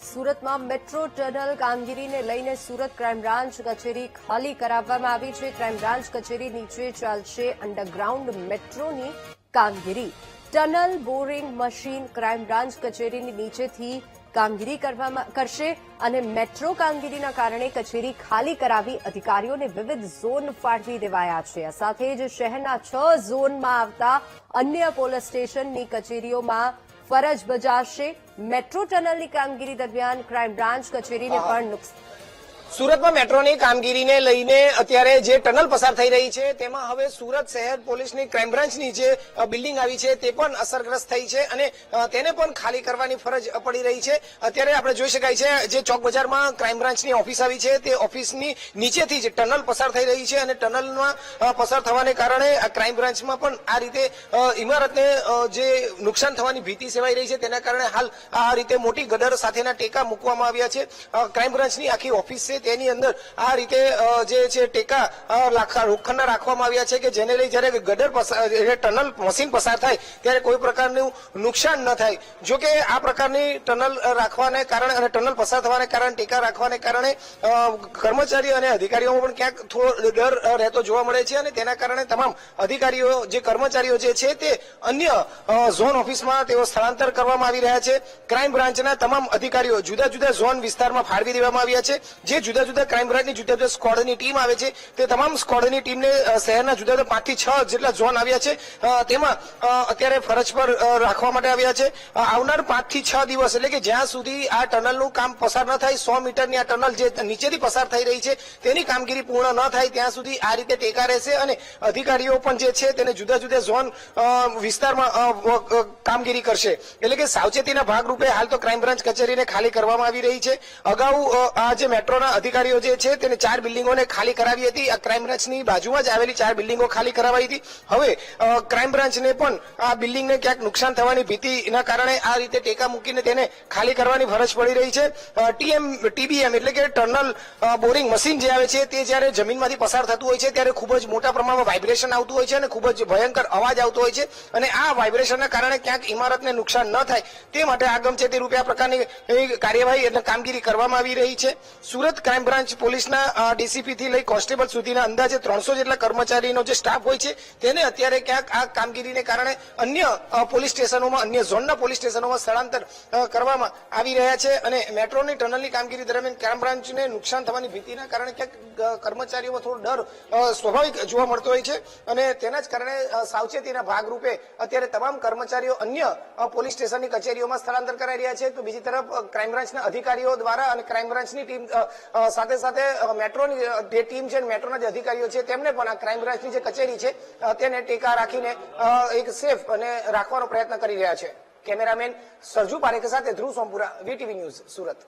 સુરતમાં metro tunnel કામગીરીને લઈને સુરત ક્રાઇમ બ્રાન્ચ કચેરી ખાલી કરાવવામાં આવી છે। ક્રાઇમ બ્રાન્ચ કચેરી નીચે ચાલશે અંડરગ્રાઉન્ડ મેટ્રોની કામગીરી। Tunnel boring machine crime branch કચેરીની નીચેથી કામગીરી કરશે અને મેટ્રો કામગીરીના કારણે કચેરી ખાલી કરાવી અધિકારીઓને વિવિધ ઝોન ફાળવી દેવાયા છે। આ સાથે જ શહેરના 6 ઝોનમાં આવતા અન્ય પોલીસ સ્ટેશનની કચેરીઓમાં ફરજ બજાવશે। મેટ્રો ટનલની કામગીરી દરમિયાન ક્રાઇમ બ્રાન્ચ કચેરીને પણ નુકસાન। સુરતમાં મેટ્રોની કામગીરીને લઈને અત્યારે જે ટનલ પસાર થઈ રહી છે તેમાં હવે સુરત શહેર પોલીસની ક્રાઇમ બ્રાન્ચની જે બિલ્ડિંગ આવી છે તે પણ અસરગ્રસ્ત થઈ છે અને તેને પણ ખાલી કરવાની ફરજ પડી રહી છે। અત્યારે આપણે જોઈ શકાય છે જે ચોક બજારમાં ક્રાઇમ બ્રાન્ચની ઓફિસ આવી છે તે ઓફિસની નીચેથી જ ટનલ પસાર થઈ રહી છે અને ટનલમાં પસાર થવાને કારણે આ ક્રાઇમ બ્રાન્ચમાં પણ આ રીતે ઇમારતને જે નુકસાન થવાની ભીતિ સેવાઈ રહી છે તેના કારણે હાલ આ રીતે મોટી ગટર સાથેના ટેકા મૂકવામાં આવ્યા છે। ક્રાઇમ બ્રાન્ચની આખી ઓફિસ છે તેની અંદર આ રીતે જે છે ટેકા લોખંડના રાખવામાં આવ્યા છે કે જેને લઈ જ્યારે ગટર ટનલ મશીન પસાર થાય ત્યારે કોઈ પ્રકારનું નુકસાન ન થાય। જો કે આ પ્રકારની ટનલ રાખવાને કારણે અને ટનલ પસાર થવાને કારણે ટેકા રાખવાને કારણે કર્મચારીઓ અને અધિકારીઓમાં પણ ક્યાંક થોડો ડર રહેતો જોવા મળે છે અને તેના કારણે તમામ અધિકારીઓ જે કર્મચારીઓ જે છે તે અન્ય ઝોન ઓફિસમાં તેઓ સ્થળાંતર કરવામાં આવી રહ્યા છે। ક્રાઇમ બ્રાન્ચના તમામ અધિકારીઓ જુદા જુદા ઝોન વિસ્તારમાં ફાળવી દેવામાં આવ્યા છે। જે જુદા જુદા ક્રાઇમ બ્રાન્ચની જુદા જુદા સ્ક્વોડની ટીમ આવે છે તે તમામ સ્ક્વોડની ટીમને શહેરના જુદા જુદા 5 થી 6 જેટલા ઝોન આવ્યા છે તેમાં અત્યારે ફરજ પર રાખવા માટે આવ્યા છે। આવનાર 5 થી 6 દિવસ એટલે કે જ્યાં સુધી આ ટનલનું કામ પસાર ન થાય 100 મીટરની આ ટનલ જે નીચેથી પસાર થઈ રહી છે તેની કામગીરી પૂર્ણ ન થાય ત્યાં સુધી આ રીતે ટેકા રહેશે અને અધિકારીઓ પણ જે છે તેને જુદા જુદા ઝોન વિસ્તારમાં કામગીરી કરશે। એટલે કે સાવચેતીના ભાગરૂપે હાલ તો ક્રાઇમ બ્રાન્ચ કચેરીને ખાલી કરવામાં આવી રહી છે। અગાઉ આ જે મેટ્રોના અધિકારીઓ જે છે તેને 4 બિલ્ડિંગોને ખાલી કરાવી હતી। આ ક્રાઇમ બ્રાન્ચની બાજુમાં જ આવેલી 4 બિલ્ડિંગો ખાલી કરાવાઈ હતી। હવે ક્રાઇમ બ્રાન્ચને પણ આ બિલ્ડિંગને ક્યાંક નુકસાન થવાની ભીતિના કારણે આ રીતે ટેકા મૂકીને તેને ખાલી કરવાની ફરજ પડી રહી છે। ટીબીએમ એટલે કે ટનલ બોરિંગ મશીન જે આવે છે તે જ્યારે જમીનમાંથી પસાર થતું હોય છે ત્યારે ખૂબ જ મોટા પ્રમાણમાં વાઇબ્રેશન આવતું હોય છે અને ખૂબ જ ભયંકર અવાજ આવતો હોય છે અને આ વાઇબ્રેશનના કારણે ક્યાંક ઇમારતને નુકસાન ન થાય તે માટે આગમચેતી રૂપે આ પ્રકારની કાર્યવાહી અને કામગીરી કરવામાં આવી રહી છે। સુરત ક્રાઇમ બ્રાન્ચ પોલીસના ડીસીપી થી લઈ કોન્સ્ટેબલ સુધીના અંદાજે 300 જેટલા કર્મચારીનો જે સ્ટાફ હોય છે તેને અત્યારે ક્યાંક આ કામગીરીને કારણે અન્ય પોલીસ સ્ટેશનોમાં અન્ય ઝોનના પોલીસ સ્ટેશનોમાં સ્થળાંતર કરવામાં આવી રહ્યા છે અને મેટ્રોની ટનલની કામગીરી દરમિયાન ક્રાઇમ બ્રાન્ચને નુકસાન થવાની ભીતિના કારણે ક્યાંક કર્મચારીઓમાં થોડો ડર સ્વાભાવિક જોવા મળતો હોય છે અને તેના જ કારણે સાવચેતીના ભાગરૂપે અત્યારે તમામ કર્મચારીઓ અન્ય પોલીસ સ્ટેશનની કચેરીઓમાં સ્થળાંતર કરાઈ રહ્યા છે। તો બીજી તરફ ક્રાઇમ બ્રાન્ચના અધિકારીઓ દ્વારા અને ક્રાઇમ બ્રાન્ચની ટીમ સાથે સાથે મેટ્રોની જે ટીમ છે મેટ્રોના જે અધિકારીઓ છે તેમને પણ આ ક્રાઇમ બ્રાન્ચની જે કચેરી છે તેને ટેકા રાખીને એક સેફ અને રાખવાનો પ્રયત્ન કરી રહ્યા છે। કેમેરામેન સરજુ પારેખ સાથે ધ્રુવ સોમપુરા, વીટીવી ન્યૂઝ, સુરત।